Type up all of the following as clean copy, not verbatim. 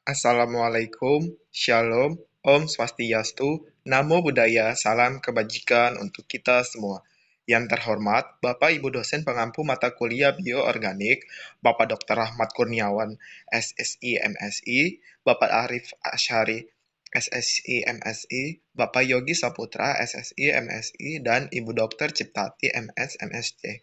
Assalamualaikum, Shalom, Om Swastiastu, Namo Buddhaya, salam kebajikan untuk kita semua. Yang terhormat, Bapak Ibu dosen pengampu mata kuliah Bioorganik, Bapak Dr. Rahmat Kurniawan, SSI MSI, Bapak Arif Asyari, SSI MSI, Bapak Yogi Saputra, SSI MSI, dan Ibu Dr. Ciptati MS MSc.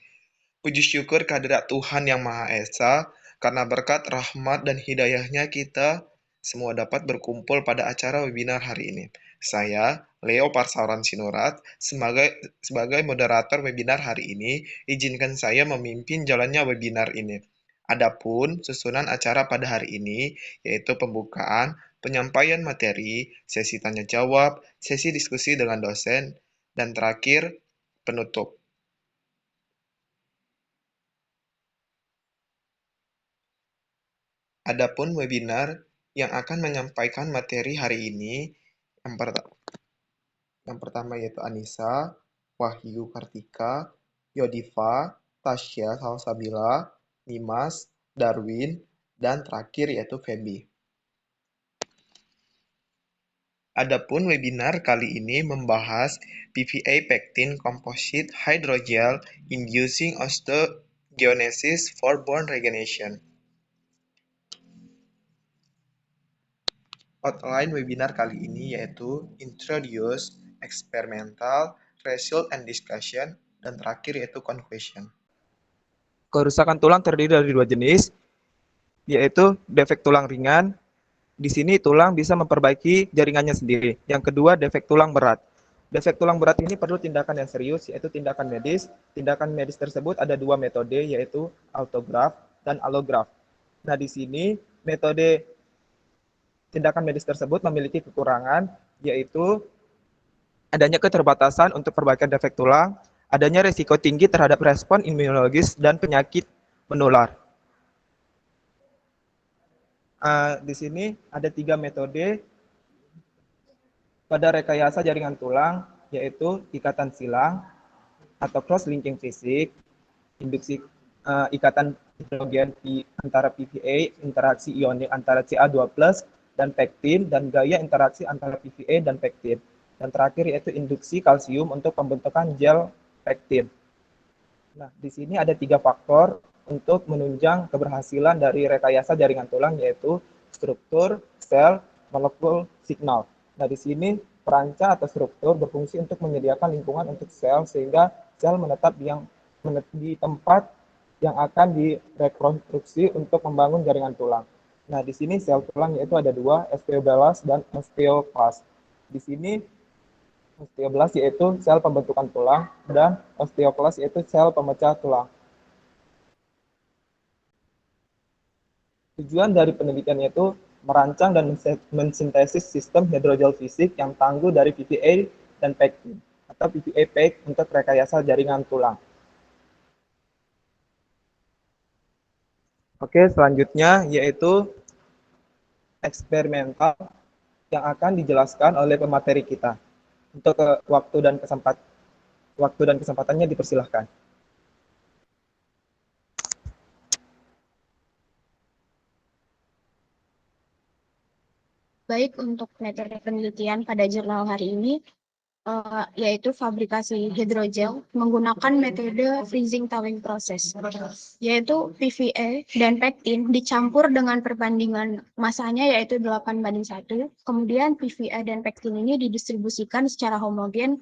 Puji syukur kehadirat Tuhan Yang Maha Esa, karena berkat rahmat dan hidayahnya kita semua dapat berkumpul pada acara webinar hari ini. Saya, Leo Parsauran Sinurat, sebagai moderator webinar hari ini, izinkan saya memimpin jalannya webinar ini. Adapun susunan acara pada hari ini, yaitu pembukaan, penyampaian materi, sesi tanya jawab, sesi diskusi dengan dosen, dan terakhir, penutup. Adapun webinar yang akan menyampaikan materi hari ini, yang, yang pertama yaitu Anissa, Wahyu Kartika, Yodiva, Tasya Salsabila, Nimas, Darwin, dan terakhir yaitu Feby. Adapun webinar kali ini membahas PVA Pectin Composite Hydrogel Inducing Osteogenesis for Bone Regeneration. Outline webinar kali ini yaitu Introduce, Experimental, Result and Discussion, dan terakhir yaitu Conclusion. Kerusakan tulang terdiri dari dua jenis, yaitu defek tulang ringan. Di sini tulang bisa memperbaiki jaringannya sendiri. Yang kedua, defek tulang berat. Defek tulang berat ini perlu tindakan yang serius, yaitu tindakan medis. Tindakan medis tersebut ada dua metode, yaitu autograf dan alograf. Nah, di sini metode tindakan medis tersebut memiliki kekurangan, yaitu adanya keterbatasan untuk perbaikan defek tulang, adanya risiko tinggi terhadap respon imunologis dan penyakit menular. Di sini ada 3 metode pada rekayasa jaringan tulang, yaitu ikatan silang atau cross-linking fisik, induksi ikatan hidrogen antara PVA, interaksi ionik antara Ca2+, dan pektin, dan gaya interaksi antara PVA dan pektin. Dan terakhir yaitu induksi kalsium untuk pembentukan gel pektin. Nah, di sini ada 3 faktor untuk menunjang keberhasilan dari rekayasa jaringan tulang, yaitu struktur, sel, molekul, signal. Nah, di sini peranca atau struktur berfungsi untuk menyediakan lingkungan untuk sel, sehingga sel menetap di tempat yang akan direkonstruksi untuk membangun jaringan tulang. Nah, di sini sel tulang yaitu ada 2, osteoblasts dan osteoclast. Di sini osteoblast yaitu sel pembentukan tulang, dan osteoklas yaitu sel pemecah tulang. Tujuan dari penelitian yaitu merancang dan mensintesis sistem hidrogel fisik yang tangguh dari PVA dan pektin, atau PVA PEG untuk rekayasa jaringan tulang. Oke, selanjutnya yaitu eksperimental yang akan dijelaskan oleh pemateri kita. Untuk waktu dan kesempatannya dipersilahkan. Baik, untuk metode penelitian pada jurnal hari ini, yaitu fabrikasi hidrogel menggunakan metode freezing thawing process, yaitu PVA dan pektin dicampur dengan perbandingan masanya yaitu 8:1. Kemudian PVA dan pektin ini didistribusikan secara homogen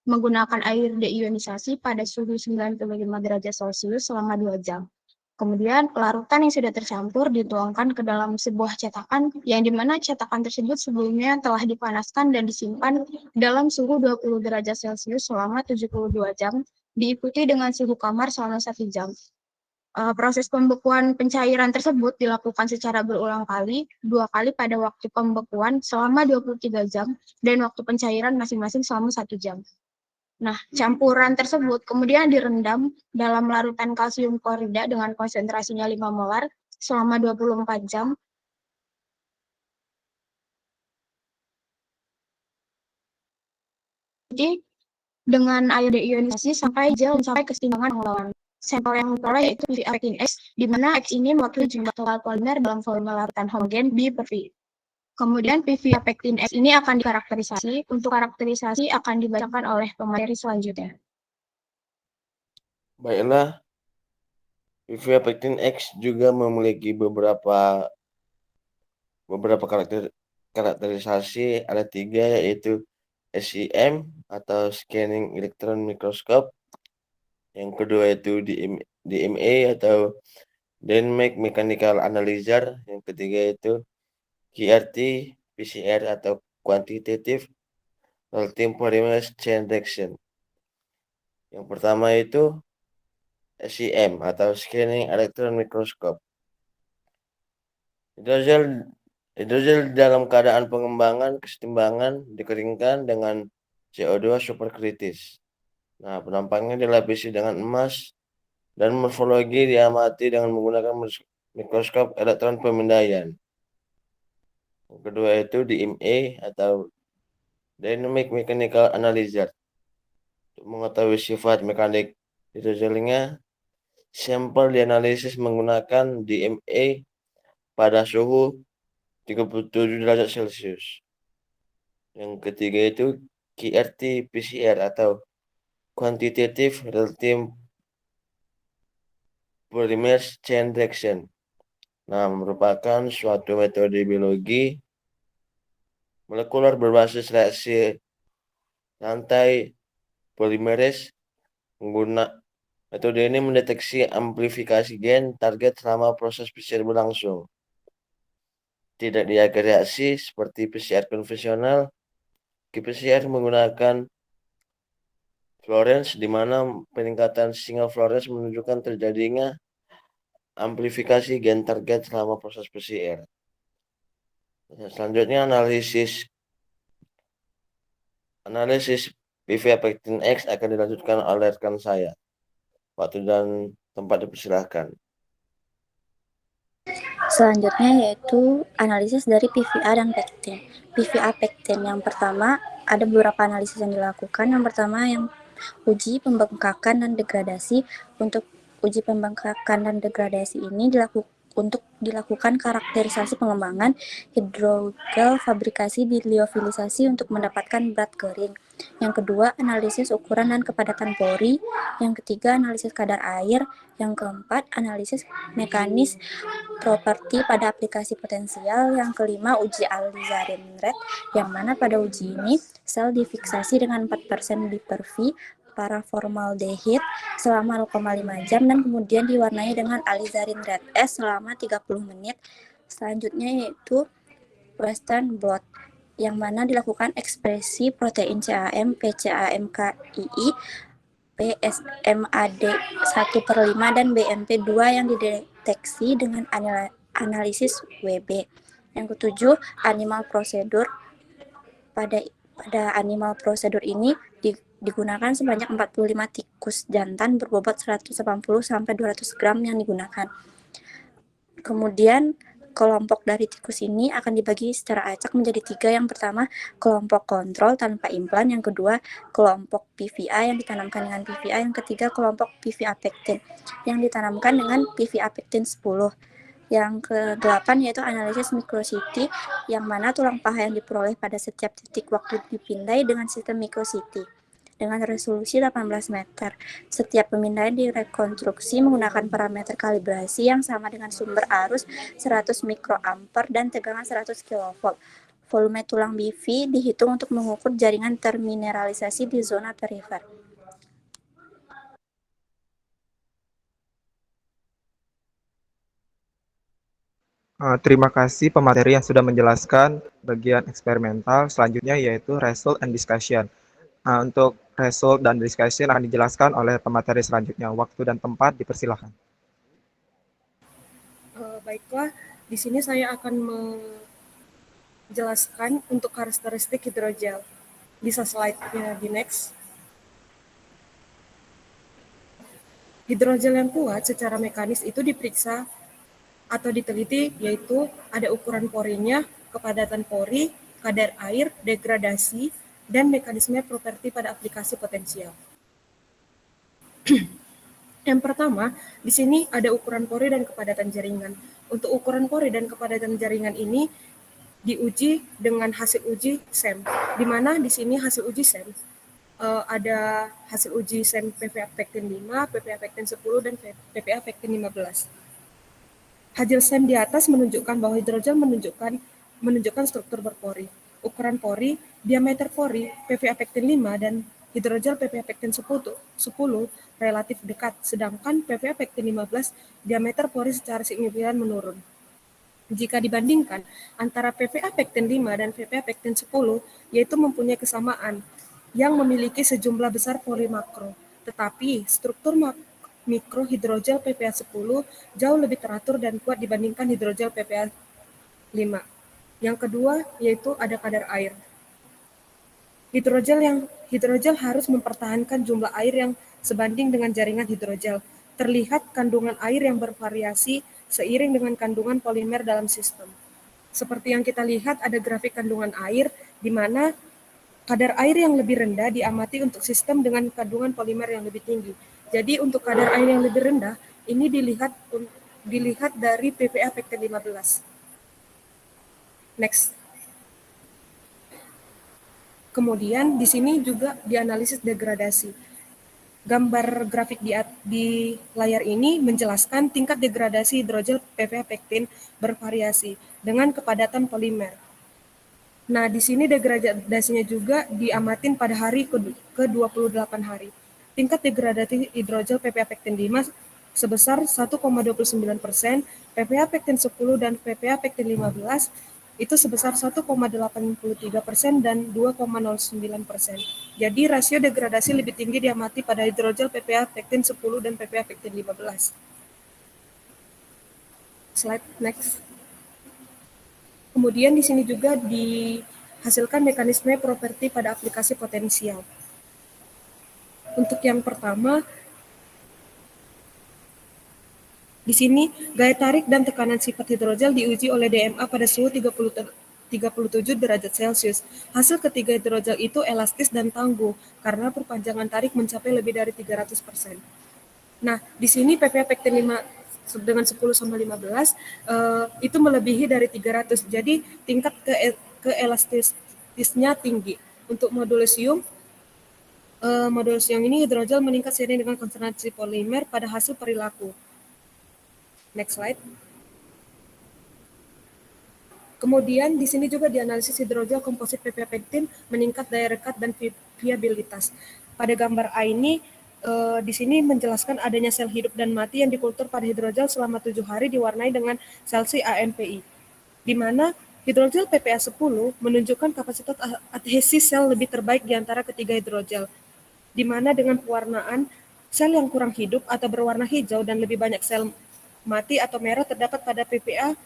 menggunakan air deionisasi pada suhu 95 derajat Celcius selama 2 jam. Kemudian larutan yang sudah tercampur dituangkan ke dalam sebuah cetakan yang dimana cetakan tersebut sebelumnya telah dipanaskan dan disimpan dalam suhu 20 derajat Celcius selama 72 jam, diikuti dengan suhu kamar selama 1 jam. Proses pembekuan pencairan tersebut dilakukan secara berulang kali, 2 kali pada waktu pembekuan selama 23 jam, dan waktu pencairan masing-masing selama 1 jam. Nah, campuran tersebut kemudian direndam dalam larutan kalsium klorida dengan konsentrasinya 5 molar selama 24 jam. Jadi, dengan air deionisasi sampai gel mencapai keseimbangan pengelolaan. Sampel yang diperoleh yaitu PVA Pektin X, di mana X ini mewakili jumlah total polimer dalam volume larutan homogen B per V. Kemudian PVA pektin X ini akan dikarakterisasi. Untuk karakterisasi akan dibacakan oleh pemateri selanjutnya. Baiklah, PVA pektin X juga memiliki beberapa karakterisasi, ada 3, yaitu SEM atau Scanning Electron Microscope. Yang kedua itu DMA atau Dynamic Mechanical Analyzer. Yang ketiga itu QRT PCR atau Quantitative Real-Time Polymerase Chain Reaction. Yang pertama itu SEM atau Scanning Electron Microscope. Hidrogel dalam keadaan pengembangan kesetimbangan dikeringkan dengan CO2 superkritis. Nah, penampaknya dilapisi dengan emas dan morfologi diamati dengan menggunakan mikroskop elektron pemindaian. Yang kedua itu DMA atau Dynamic Mechanical Analyzer. Untuk mengetahui sifat mekanik hidrogelnya, sampel dianalisis menggunakan DMA pada suhu 37 derajat Celcius. Yang ketiga itu QRT PCR atau Quantitative Real-Time Polymerase Chain Reaction. Nah, merupakan suatu metode biologi molekuler berbasis reaksi rantai polimerase. Metode ini mendeteksi amplifikasi gen target selama proses PCR berlangsung. Tidak diaga reaksi seperti PCR konvensional. qPCR menggunakan fluorescence, di mana peningkatan sinyal fluorescence menunjukkan terjadinya amplifikasi gen target selama proses PCR. Selanjutnya analisis PVA pektin X akan dilanjutkan oleh rekan saya. Waktu dan tempat dipersilahkan. Selanjutnya yaitu analisis dari PVA dan pektin. PVA pektin yang pertama, ada beberapa analisis yang dilakukan. Yang pertama yang uji pembengkakan dan degradasi. Untuk uji pembengkakan dan degradasi ini dilakukan karakterisasi pengembangan hidrogel fabrikasi di liofilisasi untuk mendapatkan berat kering. Yang kedua, analisis ukuran dan kepadatan pori. Yang ketiga, analisis kadar air. Yang keempat, analisis mekanis properti pada aplikasi potensial. Yang kelima, uji alizarin rate, yang mana pada uji ini sel difiksasi dengan 4% dipervi paraformaldehid selama 0,5 jam dan kemudian diwarnai dengan alizarin rate S selama 30 menit. Selanjutnya yaitu Western blot, yang mana dilakukan ekspresi protein CAM, PCAMKII, PSMAD 1/5 dan BMP2 yang dideteksi dengan analisis WB. Yang ketujuh, animal procedure. Pada animal procedure ini digunakan sebanyak 45 tikus jantan berbobot 180-200 gram yang digunakan. Kemudian kelompok dari tikus ini akan dibagi secara acak menjadi 3. Yang pertama, kelompok kontrol tanpa implan. Yang kedua, kelompok PVA yang ditanamkan dengan PVA. Yang ketiga, kelompok PVA pektin yang ditanamkan dengan PVA pektin 10. Yang ke-8 yaitu analisis microCT, yang mana tulang paha yang diperoleh pada setiap titik waktu dipindai dengan sistem microCT dengan resolusi 18 meter. Setiap pemindaian direkonstruksi menggunakan parameter kalibrasi yang sama dengan sumber arus 100 mikroampere dan tegangan 100 kV. Volume tulang BV dihitung untuk mengukur jaringan termineralisasi di zona perifer. Terima kasih pemateri yang sudah menjelaskan bagian eksperimental. Selanjutnya yaitu result and discussion. Untuk result dan discussion akan dijelaskan oleh pemateri selanjutnya. Waktu dan tempat dipersilakan. Baiklah, di sini saya akan menjelaskan untuk karakteristik hidrogel. Bisa slide-nya di next. Hidrogel yang kuat secara mekanis itu diperiksa atau diteliti, yaitu ada ukuran porinya, kepadatan pori, kadar air, degradasi, dan mekanisme properti pada aplikasi potensial. Yang pertama, di sini ada ukuran pori dan kepadatan jaringan. Untuk ukuran pori dan kepadatan jaringan ini diuji dengan hasil uji SEM, di mana di sini hasil uji SEM ada hasil uji SEM PPA pektin 5, PPA pektin 10, dan PPA pektin 15. Hasil SEM di atas menunjukkan bahwa hidrogel menunjukkan struktur berpori. Ukuran pori, diameter pori, PPA pektin 5 dan hidrogel PPA pektin 10 relatif dekat, sedangkan PPA pektin 15 diameter pori secara signifikan menurun. Jika dibandingkan antara PPA pektin 5 dan PPA pektin 10, yaitu mempunyai kesamaan yang memiliki sejumlah besar pori makro, tetapi struktur mikro hidrogel PPA 10 jauh lebih teratur dan kuat dibandingkan hidrogel PPA 5. Yang kedua yaitu ada kadar air. Hidrogel harus mempertahankan jumlah air yang sebanding dengan jaringan hidrogel. Terlihat kandungan air yang bervariasi seiring dengan kandungan polimer dalam sistem. Seperti yang kita lihat ada grafik kandungan air di mana kadar air yang lebih rendah diamati untuk sistem dengan kandungan polimer yang lebih tinggi. Jadi untuk kadar air yang lebih rendah ini dilihat dari PPA pektin 15. Next. Kemudian di sini juga dianalisis degradasi. Gambar grafik di layar ini menjelaskan tingkat degradasi hidrogel PPA pektin bervariasi dengan kepadatan polimer. Nah, di sini degradasinya juga diamatin pada hari ke-28 hari. Tingkat degradasi hidrogel PPA pektin 5 sebesar 1,29%, PPA pektin 10 dan PPA pektin 15 itu sebesar 1,83% dan 2,09%. Jadi rasio degradasi lebih tinggi diamati pada hidrogel PPA pektin 10 dan PPA pektin 15. Slide next. Kemudian di sini juga dihasilkan mekanisme properti pada aplikasi potensial. Untuk yang pertama, di sini, gaya tarik dan tekanan sifat hidrogel diuji oleh DMA pada suhu 37 derajat Celcius. Hasil ketiga hidrogel itu elastis dan tangguh karena perpanjangan tarik mencapai lebih dari 300%. Nah, di sini PPA pektin 5 dengan 10 sama 15 itu melebihi dari 300. Jadi tingkat keelastisnya tinggi. Untuk modulus ion ini hidrogel meningkat seiring dengan konsentrasi polimer pada hasil perilaku. Next slide. Kemudian di sini juga dianalisis hidrogel komposit PPA pektin meningkat daya rekat dan viabilitas. Pada gambar A ini di sini menjelaskan adanya sel hidup dan mati yang dikultur pada hidrogel selama 7 hari diwarnai dengan sel-C AMPI, di mana hidrogel PPA 10 menunjukkan kapasitas adhesi sel lebih terbaik di antara ketiga hidrogel, di mana dengan pewarnaan sel yang kurang hidup atau berwarna hijau dan lebih banyak sel mati atau merah terdapat pada PPA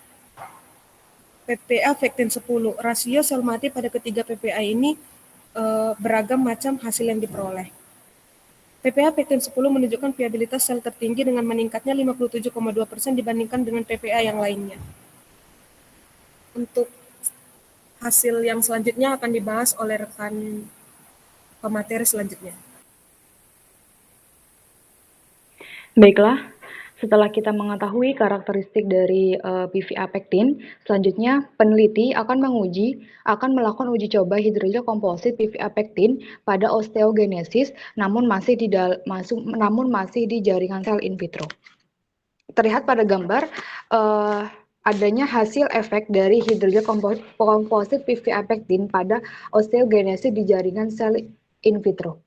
pektin 10. Rasio sel mati pada ketiga PPA ini beragam macam hasil yang diperoleh. PPA pektin 10 menunjukkan viabilitas sel tertinggi dengan meningkatnya 57,2% dibandingkan dengan PPA yang lainnya. Untuk hasil yang selanjutnya akan dibahas oleh rekan pemateri selanjutnya. Baiklah, setelah kita mengetahui karakteristik dari PVA pektin, selanjutnya peneliti akan melakukan uji coba hidrogel komposit PVA pektin pada osteogenesis, namun masih di jaringan sel in vitro. Terlihat pada gambar adanya hasil efek dari hidrogel komposit PVA pektin pada osteogenesis di jaringan sel in vitro.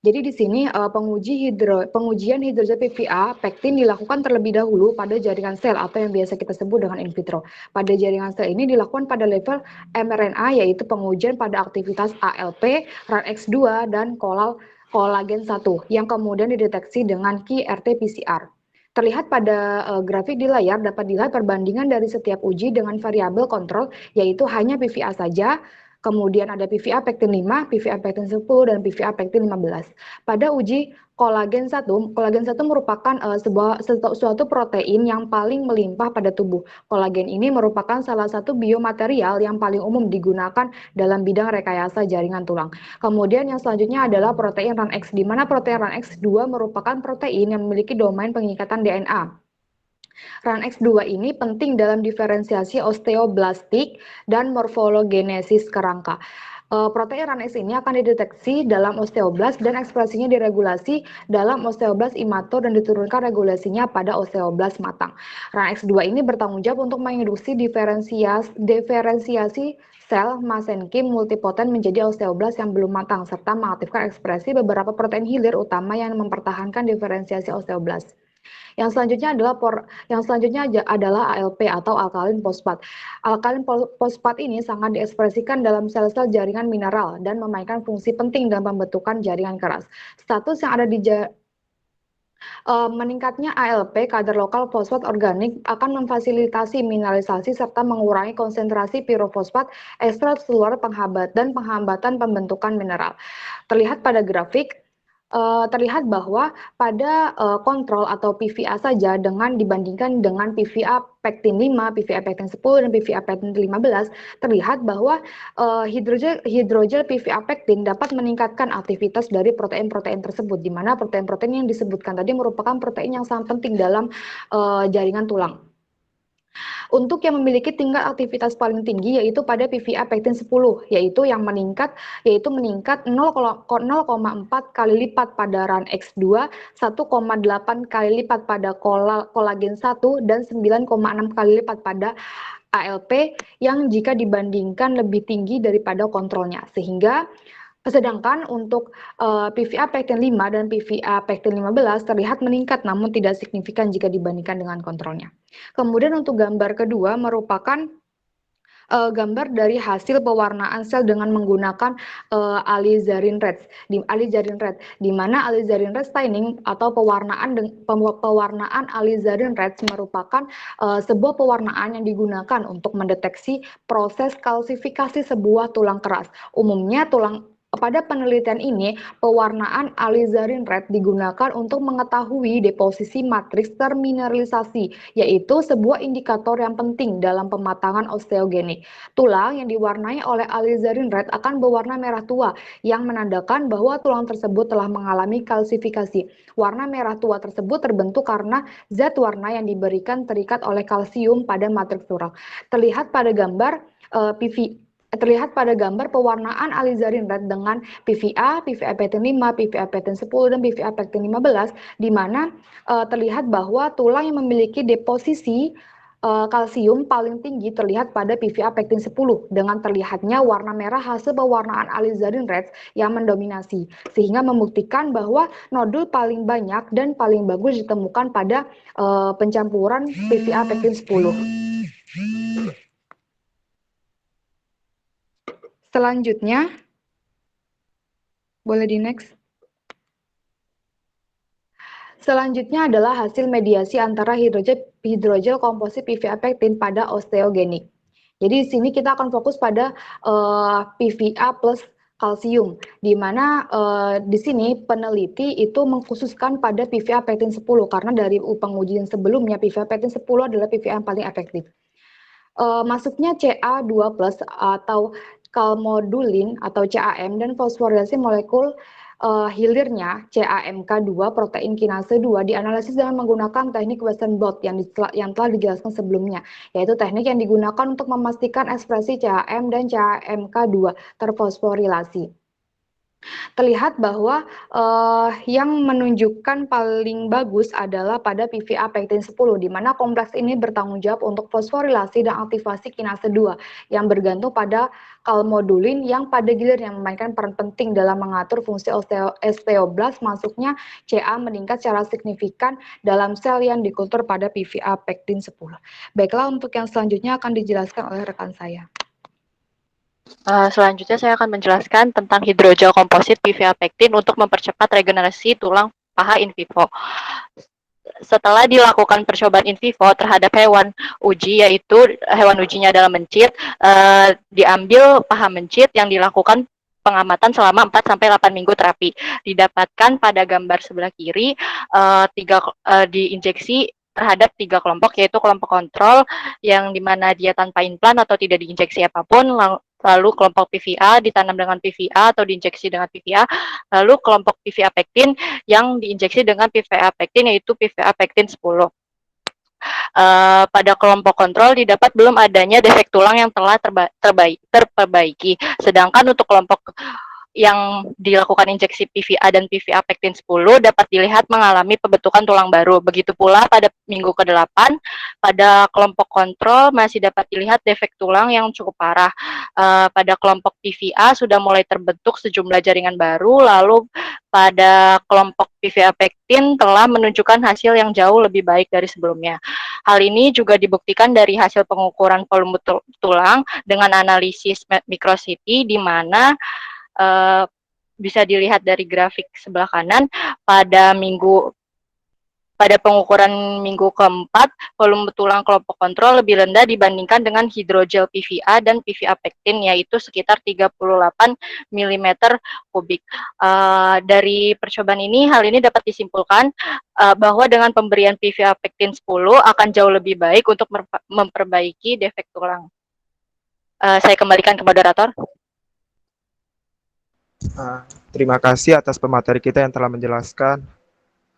Jadi di sini pengujian hidrogel PVA pektin dilakukan terlebih dahulu pada jaringan sel atau yang biasa kita sebut dengan in vitro. Pada jaringan sel ini dilakukan pada level mRNA, yaitu pengujian pada aktivitas ALP, RANX2, dan kolagen 1 yang kemudian dideteksi dengan qRT-PCR. Terlihat pada grafik di layar dapat dilihat perbandingan dari setiap uji dengan variabel kontrol, yaitu hanya PVA saja. Kemudian ada PVA pektin 5, PVA pektin 10, dan PVA pektin 15. Pada uji kolagen 1 merupakan suatu protein yang paling melimpah pada tubuh. Kolagen ini merupakan salah satu biomaterial yang paling umum digunakan dalam bidang rekayasa jaringan tulang. Kemudian yang selanjutnya adalah protein RANX, di mana protein RANX2 merupakan protein yang memiliki domain pengikatan DNA. RUNX2 ini penting dalam diferensiasi osteoblastik dan morfologenesis kerangka. Protein RUNX ini akan dideteksi dalam osteoblast dan ekspresinya diregulasi dalam osteoblast imatur dan diturunkan regulasinya pada osteoblast matang. RUNX2 ini bertanggung jawab untuk menginduksi diferensiasi sel mesenkim multipoten menjadi osteoblast yang belum matang serta mengaktifkan ekspresi beberapa protein hilir utama yang mempertahankan diferensiasi osteoblast. Yang selanjutnya adalah ALP atau alkalin fosfat. Alkalin fosfat ini sangat diekspresikan dalam sel-sel jaringan mineral dan memainkan fungsi penting dalam pembentukan jaringan keras. Status yang ada di meningkatnya ALP kadar lokal fosfat organik akan memfasilitasi mineralisasi serta mengurangi konsentrasi pirofosfat ekstraseluler dan penghambatan pembentukan mineral. Terlihat pada grafik terlihat bahwa pada kontrol atau PVA saja dibandingkan dengan PVA pektin 5, PVA pektin 10, dan PVA pektin 15, terlihat bahwa hidrogel PVA pektin dapat meningkatkan aktivitas dari protein-protein tersebut, di mana protein-protein yang disebutkan tadi merupakan protein yang sangat penting dalam jaringan tulang. Untuk yang memiliki tingkat aktivitas paling tinggi yaitu pada PVA pektin 10, yaitu meningkat 0,4 kali lipat pada RUNX2, 1,8 kali lipat pada kolagen 1, dan 9,6 kali lipat pada ALP yang jika dibandingkan lebih tinggi daripada kontrolnya. Sedangkan untuk PVA pektin 5 dan PVA pektin 15 terlihat meningkat namun tidak signifikan jika dibandingkan dengan kontrolnya. Kemudian untuk gambar kedua merupakan gambar dari hasil pewarnaan sel dengan menggunakan alizarin red, di mana alizarin red staining atau pewarnaan alizarin red merupakan sebuah pewarnaan yang digunakan untuk mendeteksi proses kalsifikasi sebuah tulang keras. Umumnya pada penelitian ini, pewarnaan alizarin red digunakan untuk mengetahui deposisi matriks termineralisasi, yaitu sebuah indikator yang penting dalam pematangan osteogenik. Tulang yang diwarnai oleh alizarin red akan berwarna merah tua, yang menandakan bahwa tulang tersebut telah mengalami kalsifikasi. Warna merah tua tersebut terbentuk karena zat warna yang diberikan terikat oleh kalsium pada matriks tulang. Terlihat pada gambar pewarnaan alizarin red dengan PVA pektin 5, PVA pektin 10, dan PVA pektin 15, di mana terlihat bahwa tulang yang memiliki deposisi kalsium paling tinggi terlihat pada PVA pektin 10, dengan terlihatnya warna merah hasil pewarnaan alizarin red yang mendominasi, sehingga membuktikan bahwa nodul paling banyak dan paling bagus ditemukan pada pencampuran PVA pektin 10. Selanjutnya, boleh di next. Selanjutnya adalah hasil mediasi antara hidrogel komposit PVA pektin pada osteogenik. Jadi di sini kita akan fokus pada PVA plus kalsium, di mana di sini peneliti itu mengkhususkan pada PVA pektin 10 karena dari pengujian sebelumnya PVA pektin 10 adalah PVA yang paling efektif. Masuknya Ca2+ atau calmodulin atau CAM dan fosforilasi molekul hilirnya CAMK2 protein kinase 2 dianalisis dengan menggunakan teknik Western blot yang telah dijelaskan sebelumnya, yaitu teknik yang digunakan untuk memastikan ekspresi CAM dan CAMK2 terfosforilasi. Terlihat bahwa yang menunjukkan paling bagus adalah pada PVA pektin 10, di mana kompleks ini bertanggung jawab untuk fosforilasi dan aktivasi kinase 2 yang bergantung pada calmodulin yang pada gilirnya memainkan peran penting dalam mengatur fungsi osteoblast. Masuknya Ca meningkat secara signifikan dalam sel yang dikultur pada PVA pektin 10. Baiklah, untuk yang selanjutnya akan dijelaskan oleh rekan saya. Selanjutnya saya akan menjelaskan tentang hidrogel komposit PVA pektin untuk mempercepat regenerasi tulang paha in vivo. Setelah dilakukan percobaan in vivo terhadap hewan uji, yaitu hewan ujinya adalah mencit, diambil paha mencit yang dilakukan pengamatan selama 4-8 minggu terapi. Didapatkan pada gambar sebelah kiri, diinjeksi terhadap 3 kelompok, yaitu kelompok kontrol yang dimana dia tanpa implan atau tidak diinjeksi apapun, lalu kelompok PVA ditanam dengan PVA atau diinjeksi dengan PVA, lalu kelompok PVA pektin yang diinjeksi dengan PVA pektin, yaitu PVA pektin 10. Pada kelompok kontrol didapat belum adanya defek tulang yang telah terperbaiki. Sedangkan untuk kelompok yang dilakukan injeksi PVA dan PVA pektin 10 dapat dilihat mengalami pembentukan tulang baru. Begitu pula pada minggu ke-8, pada kelompok kontrol masih dapat dilihat defek tulang yang cukup parah. Pada kelompok PVA sudah mulai terbentuk sejumlah jaringan baru, lalu pada kelompok PVA pektin telah menunjukkan hasil yang jauh lebih baik dari sebelumnya. Hal ini juga dibuktikan dari hasil pengukuran volume tulang dengan analisis microCT, di mana bisa dilihat dari grafik sebelah kanan pada pengukuran minggu keempat, volume tulang kelompok kontrol lebih rendah dibandingkan dengan hidrogel PVA dan PVA pektin, yaitu sekitar 38 mm kubik. Dari percobaan ini, hal ini dapat disimpulkan bahwa dengan pemberian PVA pektin 10 akan jauh lebih baik untuk memperbaiki defek tulang. Saya kembalikan ke moderator. Terima kasih atas pemateri kita yang telah menjelaskan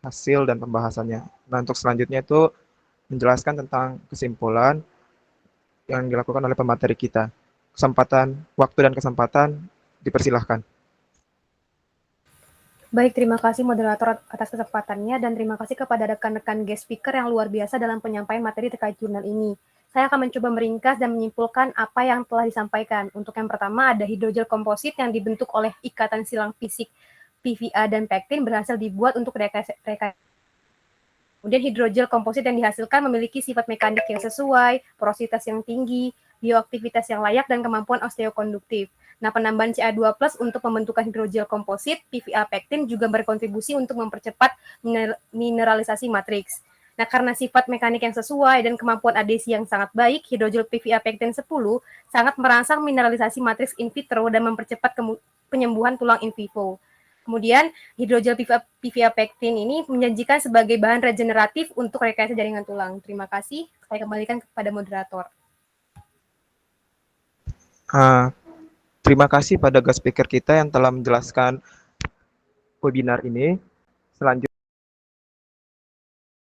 hasil dan pembahasannya. Nah, untuk selanjutnya itu menjelaskan tentang kesimpulan yang dilakukan oleh pemateri kita. Waktu dan kesempatan dipersilahkan. Baik, terima kasih moderator atas kesempatannya dan terima kasih kepada rekan-rekan guest speaker yang luar biasa dalam penyampaian materi terkait jurnal ini. Saya akan mencoba meringkas dan menyimpulkan apa yang telah disampaikan. Untuk yang pertama, ada hidrogel komposit yang dibentuk oleh ikatan silang fisik PVA dan pektin berhasil dibuat untuk Kemudian hidrogel komposit yang dihasilkan memiliki sifat mekanik yang sesuai, porositas yang tinggi, bioaktivitas yang layak, dan kemampuan osteokonduktif. Nah, penambahan Ca2+ untuk pembentukan hidrogel komposit PVA pektin juga berkontribusi untuk mempercepat mineralisasi matriks. Nah, karena sifat mekanik yang sesuai dan kemampuan adhesi yang sangat baik, hidrogel PVA pektin 10 sangat merangsang mineralisasi matriks in vitro dan mempercepat penyembuhan tulang in vivo. Kemudian, hidrogel PVA pektin ini menjanjikan sebagai bahan regeneratif untuk rekayasa jaringan tulang. Terima kasih. Saya kembalikan kepada moderator. Terima kasih pada guest speaker kita yang telah menjelaskan webinar ini. Selanjutnya,